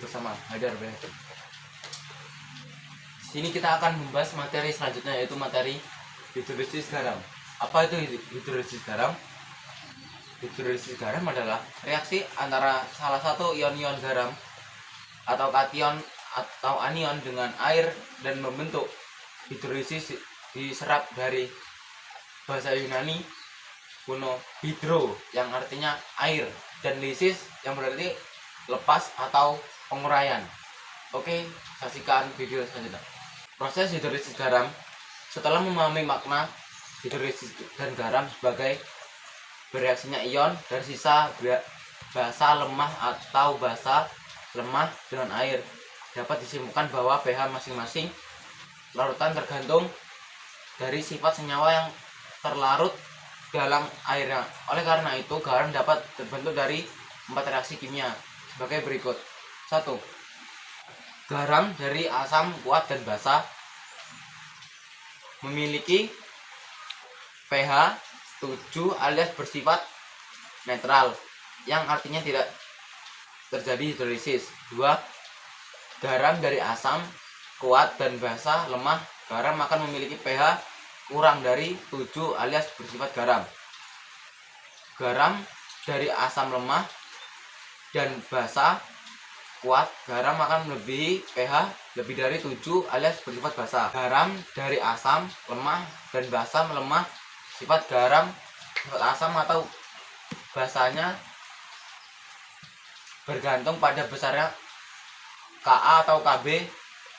bersama Haidar Bayhaqi. Sini kita akan membahas materi selanjutnya, yaitu materi hidrolisis garam. Apa itu hidrolisis garam? Hidrolisis garam adalah reaksi antara salah satu ion-ion garam atau kation atau anion dengan air dan membentuk hidrolisis. Diserap dari bahasa Yunani kuno hidro yang artinya air, dan lisis yang berarti lepas atau penguraian. Oke, saksikan video selanjutnya. Proses hidrolisis garam. Setelah memahami makna hidrolisis dan garam sebagai bereaksinya ion dari sisa basa lemah atau basa lemah dengan air, dapat disimpulkan bahwa pH masing-masing larutan tergantung dari sifat senyawa yang terlarut dalam airnya. Oleh karena itu, garam dapat terbentuk dari 4 reaksi kimia sebagai berikut. 1. Garam dari asam kuat dan basa memiliki pH 7 alias bersifat netral, yang artinya tidak terjadi hidrolisis. 2. Garam dari asam kuat dan basa lemah, garam akan memiliki pH kurang dari 7 alias bersifat garam. Garam dari asam lemah dan basa kuat, garam akan melebihi pH lebih dari 7 alias bersifat basa. Garam dari asam lemah dan basa melemah, sifat garam, sifat asam atau basanya bergantung pada besarnya Ka atau Kb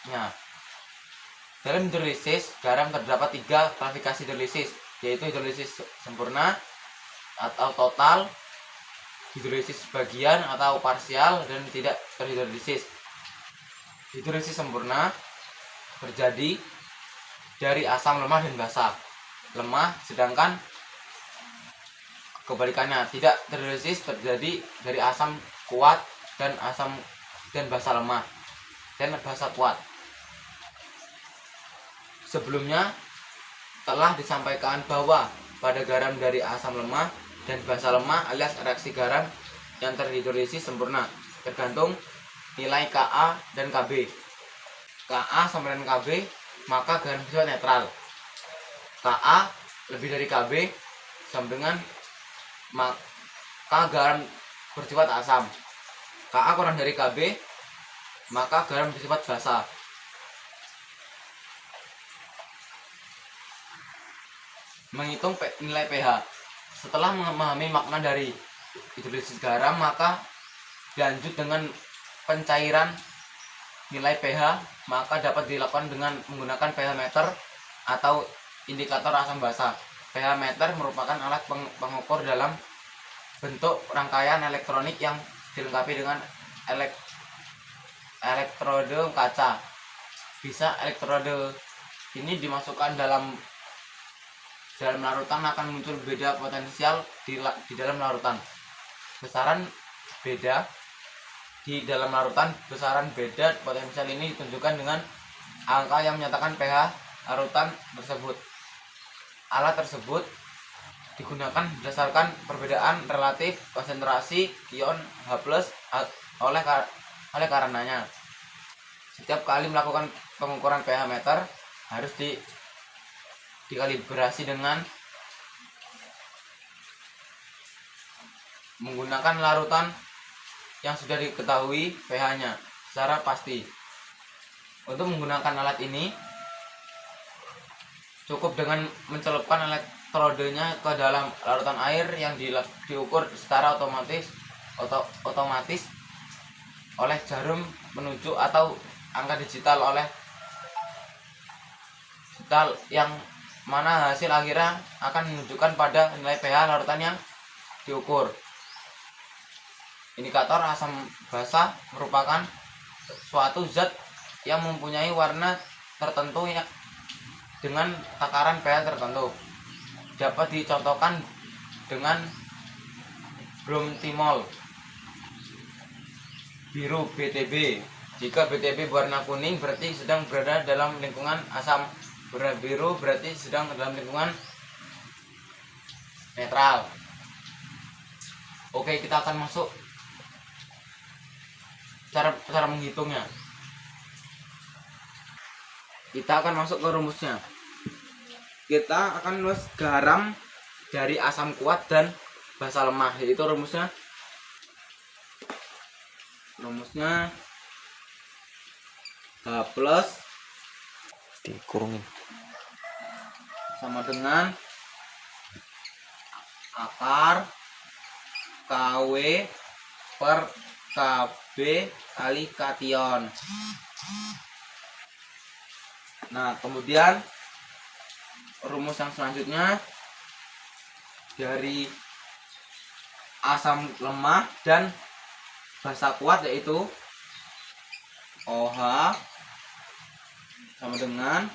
nya. Dalam hidrolisis garam terdapat 3 klasifikasi hidrolisis, yaitu hidrolisis sempurna atau total, hidrolisis sebagian atau parsial, dan tidak terhidrolisis. Hidrolisis sempurna terjadi dari asam lemah dan basa lemah, sedangkan kebalikannya, tidak terhidrolisis terjadi dari asam kuat dan basa lemah dan basa kuat. Sebelumnya telah disampaikan bahwa pada garam dari asam lemah dan basa lemah alias reaksi garam yang terhidrolisis sempurna tergantung nilai Ka dan Kb. Ka sama dengan Kb, maka garam bersifat netral. Ka lebih dari Kb sama dengan maka garam bersifat asam. Ka kurang dari Kb, maka garam bersifat basa. Menghitung nilai pH. Setelah memahami makna dari hidrolisis garam, maka dilanjut dengan pencairan nilai pH, maka dapat dilakukan dengan menggunakan pH meter atau indikator asam basa. pH meter merupakan alat pengukur dalam bentuk rangkaian elektronik yang dilengkapi dengan elektrode kaca. Bisa elektrode ini dimasukkan dalam larutan, akan muncul beda potensial di dalam larutan. Besaran beda di dalam larutan, besaran beda potensial ini ditunjukkan dengan angka yang menyatakan pH larutan tersebut. Alat tersebut digunakan berdasarkan perbedaan relatif konsentrasi ion H+. Oleh karenanya, setiap kali melakukan pengukuran pH meter harus dikalibrasi dengan menggunakan larutan yang sudah diketahui pH-nya secara pasti. Untuk menggunakan alat ini cukup dengan mencelupkan elektrodenya ke dalam larutan air yang diukur secara otomatis oleh jarum penunjuk atau angka digital yang mana hasil akhirnya akan menunjukkan pada nilai pH larutan yang diukur. Indikator asam basa merupakan suatu zat yang mempunyai warna tertentu dengan takaran pH tertentu. Dapat dicontohkan dengan bromtimol biru BTB. Jika BTB berwarna kuning berarti sedang berada dalam lingkungan asam, berwarna biru berarti sedang dalam lingkungan netral. Oke, kita akan masuk cara menghitungnya. Kita akan masuk ke rumusnya. Kita akan menulis garam dari asam kuat dan basa lemah, yaitu rumusnya H plus dikurungin sama dengan akar KW per KB kali kation. Nah, kemudian rumus yang selanjutnya dari asam lemah dan basa kuat, yaitu OH sama dengan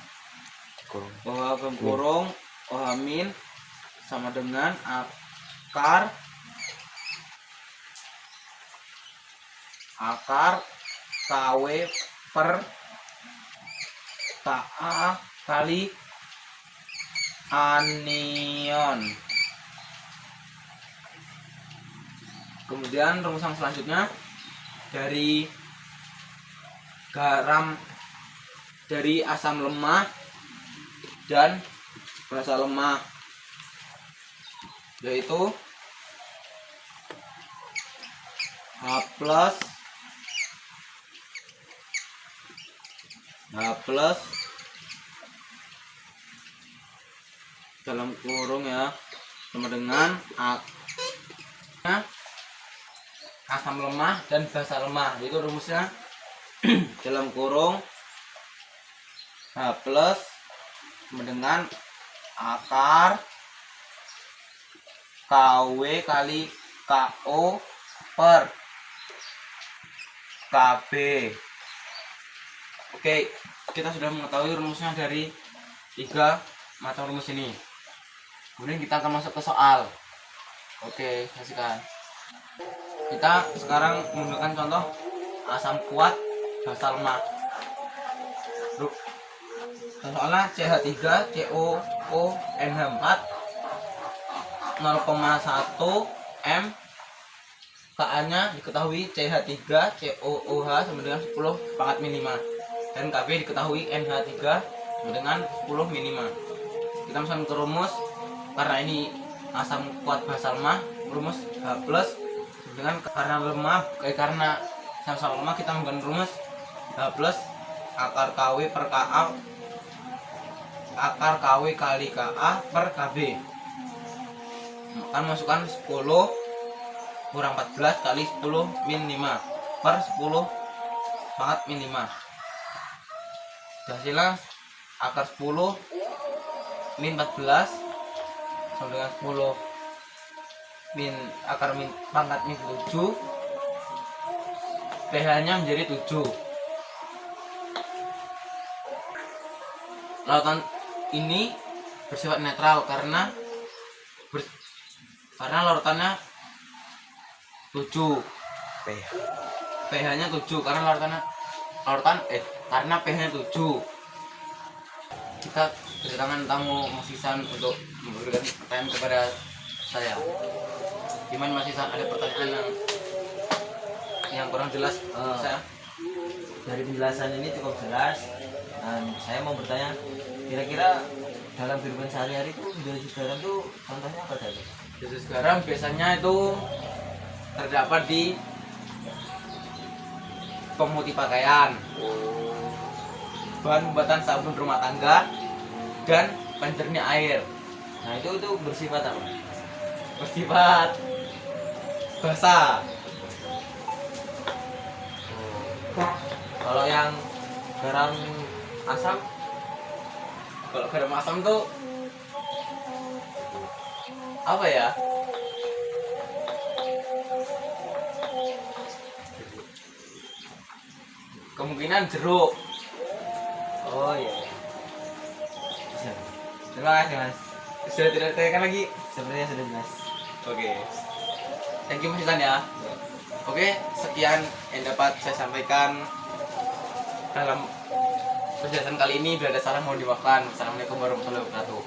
kurung OH kurung OH min sama dengan akar KW per Ka kali anion. Kemudian rumus yang selanjutnya dari garam dari asam lemah dan basa lemah, yaitu H plus dalam kurung ya sama dengan asam lemah dan basa lemah, yaitu rumusnya dalam kurung H plus sama dengan akar KW kali KO per KB. Oke, kita sudah mengetahui rumusnya dari 3 macam rumus ini. Kemudian kita akan masuk ke soal. Oke, saksikan. Kita sekarang menggunakan contoh asam kuat basa lemah. Soalnya CH3COONH4 0,1 M, Ka-nya diketahui CH3COOH sama dengan 10 pangkat min 5, dan Kb diketahui NH3 sama dengan 10 min 5. Kita masukkan ke rumus. Karena ini asam kuat basa lemah, rumus H plus dengan karena sama-sama lemah, kita menggunakan rumus H plus akar KW per KA akar KW kali KA per KB. Akan masukkan 10 kurang 14 kali 10 min 5 per 10 pangkat min 5. Hasilnya akar 10 min 14 sama dengan 10 min akar min pangkat min 7, pH nya menjadi 7. Lautan ini bersifat netral karena larutannya 7, pH nya 7 karena karena pH nya 7. Kita kedatangan tamu Mas Ihsan untuk memberikan pertanyaan kepada saya. Gimana Mas Ihsan, ada pertanyaan yang kurang jelas? Saya dari penjelasan ini cukup jelas, dan saya mau bertanya, kira-kira dalam kehidupan sehari-hari itu hidrolisis garam itu contohnya apa saja? hidrolisis garam biasanya itu terdapat di pemutih pakaian, bahan pembuatan sabun rumah tangga, dan pencernih air. Nah itu bersifat apa? Bersifat basah. Kalau yang garam asam, Kalau garam asam tuh apa ya? Kemungkinan jeruk. oh iya, Terima kasih Mas. Sudah tidak tanyakan lagi. sepertinya sudah jelas. Oke. Thank you Mas Ihsan ya. Oke, sekian yang dapat saya sampaikan dalam penjelasan kali ini. Bila ada salah mohon dimaafkan. Assalamualaikum warahmatullahi wabarakatuh.